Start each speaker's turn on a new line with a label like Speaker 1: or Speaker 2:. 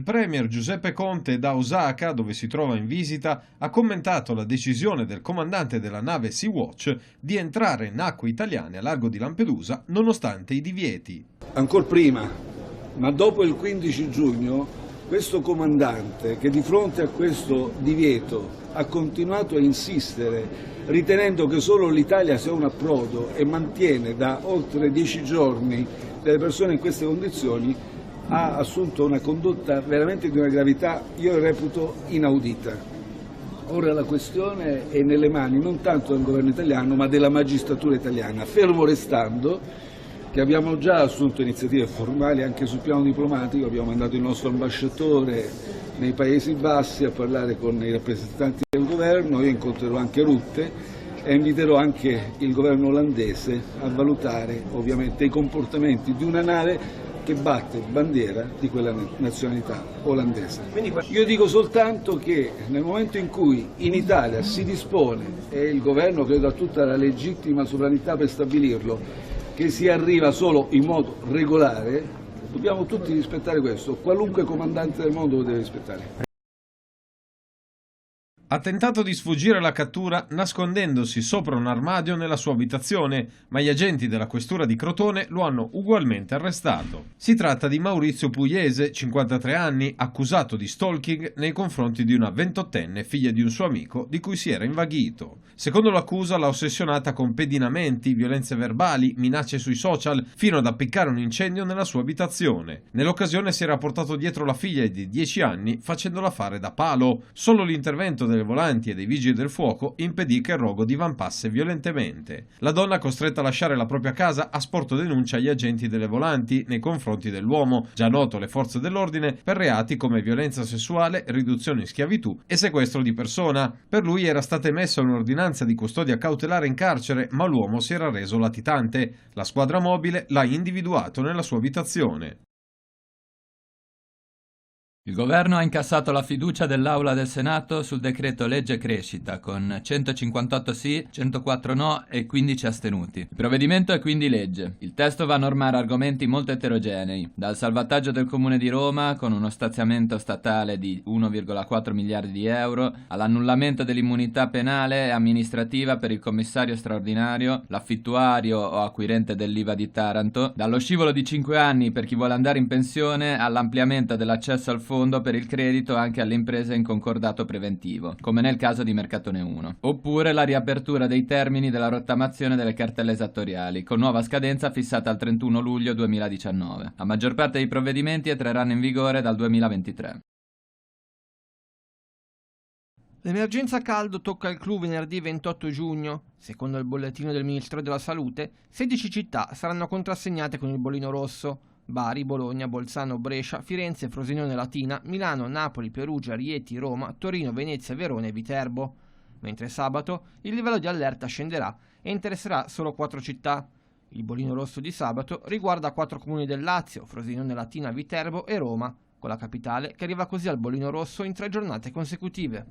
Speaker 1: premier Giuseppe Conte da Osaka, dove si trova in visita, ha commentato la decisione del comandante della nave Sea-Watch di entrare in acque italiane a largo di Lampedusa nonostante i divieti.
Speaker 2: Ancora prima, ma dopo il 15 giugno, questo comandante che di fronte a questo divieto ha continuato a insistere ritenendo che solo l'Italia sia un approdo e mantiene da oltre 10 giorni delle persone in queste condizioni, ha assunto una condotta veramente di una gravità, io reputo, inaudita. Ora la questione è nelle mani non tanto del governo italiano ma della magistratura italiana, fermo restando che abbiamo già assunto iniziative formali anche sul piano diplomatico, abbiamo mandato il nostro ambasciatore nei Paesi Bassi a parlare con i rappresentanti del governo, io incontrerò anche Rutte e inviterò anche il governo olandese a valutare ovviamente i comportamenti di una nave che batte bandiera di quella nazionalità olandese. Io dico soltanto che nel momento in cui in Italia si dispone, e il governo credo ha tutta la legittima sovranità per stabilirlo, che si arriva solo in modo regolare, dobbiamo tutti rispettare questo, qualunque comandante del mondo lo deve rispettare.
Speaker 1: Ha tentato di sfuggire alla cattura nascondendosi sopra un armadio nella sua abitazione, ma gli agenti della questura di Crotone lo hanno ugualmente arrestato. Si tratta di Maurizio Pugliese, 53 anni, accusato di stalking nei confronti di una 28enne figlia di un suo amico di cui si era invaghito. Secondo l'accusa l'ha ossessionata con pedinamenti, violenze verbali, minacce sui social, fino ad appiccare un incendio nella sua abitazione. Nell'occasione si era portato dietro la figlia di 10 anni facendola fare da palo. Solo l'intervento delle volanti e dei vigili del fuoco impedì che il rogo divampasse violentemente. La donna, costretta a lasciare la propria casa, ha sporto denuncia agli agenti delle volanti nei confronti dell'uomo, già noto alle forze dell'ordine, per reati come violenza sessuale, riduzione in schiavitù e sequestro di persona. Per lui era stata emessa un'ordinanza di custodia cautelare in carcere, ma l'uomo si era reso latitante. La squadra mobile l'ha individuato nella sua abitazione.
Speaker 3: Il governo ha incassato la fiducia dell'Aula del Senato sul decreto legge crescita con 158 sì, 104 no e 15 astenuti. Il provvedimento è quindi legge. Il testo va a normare argomenti molto eterogenei, dal salvataggio del Comune di Roma con uno stanziamento statale di 1,4 miliardi di euro all'annullamento dell'immunità penale e amministrativa per il commissario straordinario, l'affittuario o acquirente dell'IVA di Taranto, dallo scivolo di 5 anni per chi vuole andare in pensione all'ampliamento dell'accesso al fondo per il credito anche alle imprese in concordato preventivo, come nel caso di Mercatone 1. Oppure la riapertura dei termini della rottamazione delle cartelle esattoriali, con nuova scadenza fissata al 31 luglio 2019. La maggior parte dei provvedimenti entreranno in vigore dal 2023.
Speaker 4: L'emergenza caldo tocca il clou venerdì 28 giugno. Secondo il bollettino del Ministero della Salute, 16 città saranno contrassegnate con il bollino rosso. Bari, Bologna, Bolzano, Brescia, Firenze, Frosinone Latina, Milano, Napoli, Perugia, Rieti, Roma, Torino, Venezia, Verona e Viterbo. Mentre sabato il livello di allerta scenderà e interesserà solo 4 città. Il bollino rosso di sabato riguarda 4 comuni del Lazio, Frosinone Latina, Viterbo e Roma, con la capitale che arriva così al bollino rosso in 3 giornate consecutive.